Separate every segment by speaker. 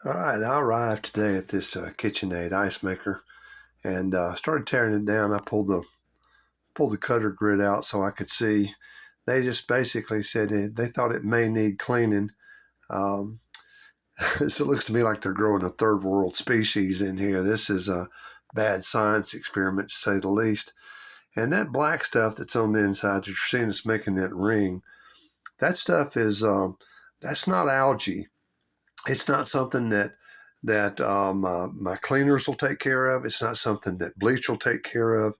Speaker 1: All right, I arrived today at this KitchenAid ice maker and started tearing it down. I pulled the cutter grid out so I could see. They just basically said they thought it may need cleaning. Um, so it looks to me like they're growing a third world species in here. This is a bad science experiment, to say the least. And that black stuff that's on the inside that you're seeing is making that ring. That stuff is that's not algae. It's not something that my cleaners will take care of. It's not something that bleach will take care of.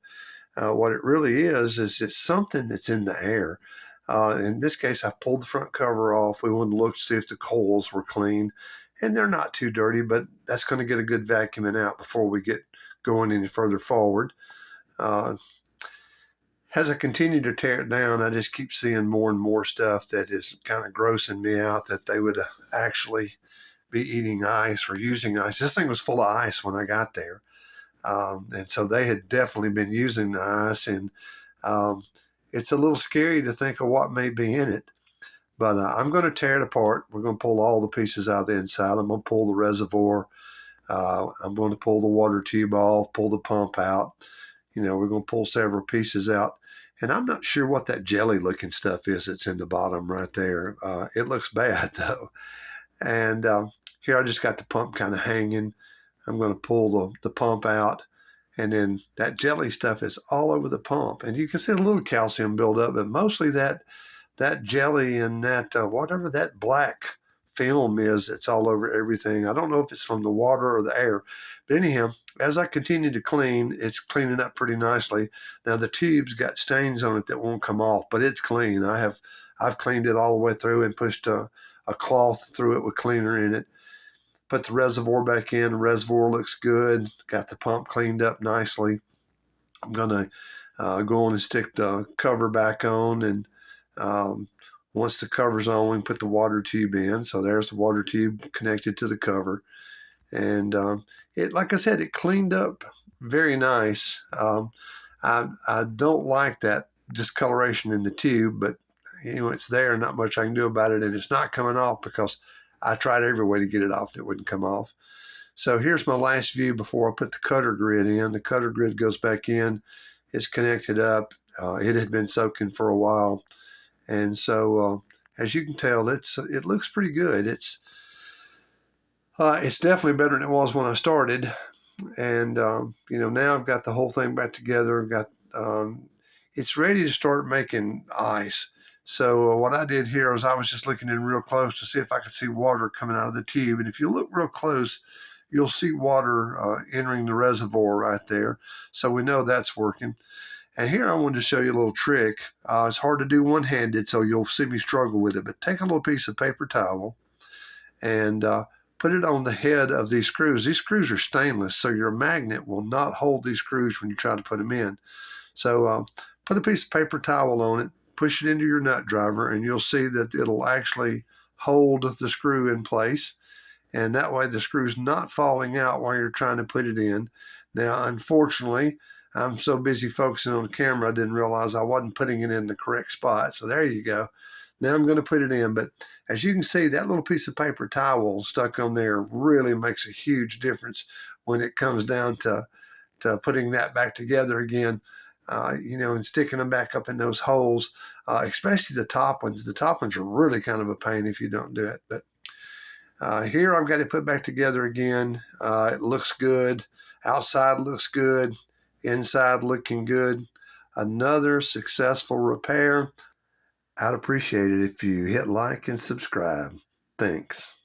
Speaker 1: What it really is it's something that's in the air. In this case, I pulled the front cover off. We wanted to look to see if the coils were clean, and they're not too dirty, but that's going to get a good vacuuming out before we get going any further forward. Uh, as I continue to tear it down, I just keep seeing more and more stuff that is kind of grossing me out that they would actually be eating ice or using ice. This thing was full of ice when I got there. And so they had definitely been using the ice. And um, it's a little scary to think of what may be in it. But I'm going to tear it apart. We're going to pull all the pieces out of the inside. I'm going to pull the reservoir. I'm going to pull the water tube off, pull the pump out. We're going to pull several pieces out. And I'm not sure what that jelly looking stuff is that's in the bottom right there. It looks bad, though. And here I just got the pump kind of hanging. I'm going to pull the pump out, and then that jelly stuff is all over the pump. And you can see a little calcium buildup, but mostly that jelly and that whatever that black film is that's all over everything. I don't know if it's from the water or the air. But anyhow, as I continue to clean, it's cleaning up pretty nicely. Now the tube's got stains on it that won't come off, but it's clean. I've cleaned it all the way through and pushed a cloth through it with cleaner in it. Put the reservoir back in. The reservoir looks good. Got the pump cleaned up nicely. I'm going to go on and stick the cover back on. And once the cover's on, we can put the water tube in. So there's the water tube connected to the cover. And it, like I said, it cleaned up very nice. I don't like that discoloration in the tube, but it's there. Not much I can do about it. And it's not coming off because I tried every way to get it off and it wouldn't come off. So here's my last view before I put the cutter grid in. The cutter grid goes back in. It's connected up. It had been soaking for a while. And so as you can tell, it looks pretty good. It's definitely better than it was when I started. And, now I've got the whole thing back together. I've got it's ready to start making ice. So what I did here was I was just looking in real close to see if I could see water coming out of the tube. And if you look real close, you'll see water entering the reservoir right there. So we know that's working. And here I wanted to show you a little trick. It's hard to do one-handed, so you'll see me struggle with it. But take a little piece of paper towel and put it on the head of these screws. These screws are stainless, so your magnet will not hold these screws when you try to put them in. So put a piece of paper towel on it, push it into your nut driver, and you'll see that it'll actually hold the screw in place. And that way the screw's not falling out while you're trying to put it in. Now, unfortunately, I'm so busy focusing on the camera, I didn't realize I wasn't putting it in the correct spot. So there you go. Now I'm going to put it in. But as you can see, that little piece of paper towel stuck on there really makes a huge difference when it comes down to putting that back together again. And sticking them back up in those holes, especially the top ones. The top ones are really kind of a pain if you don't do it. But here I've got it put back together again. It looks good. Outside looks good. Inside looking good. Another successful repair. I'd appreciate it if you hit like and subscribe. Thanks.